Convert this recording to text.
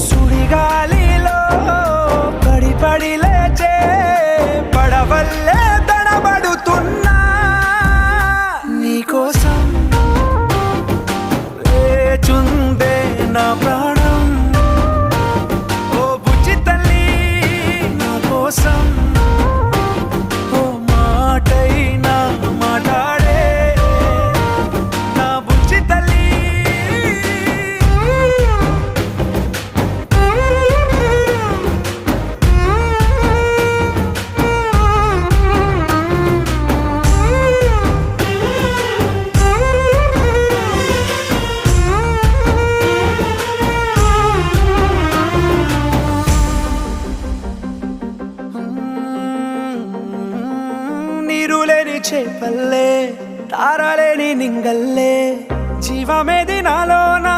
సుడిగాలిలో పడి పడి లేచే పడవల్లే తడబడుతున్నా నీకోసం వేచుందే నా ప్రాణం. ఓ బుజ్జి తల్లి నా కోసం ఓ మాటైనా మాట్లాడే నా బుజ్జి తల్లి. నీరులేని చేపల్లే తారలేని నింగల్లే జీవమేది నాలోనా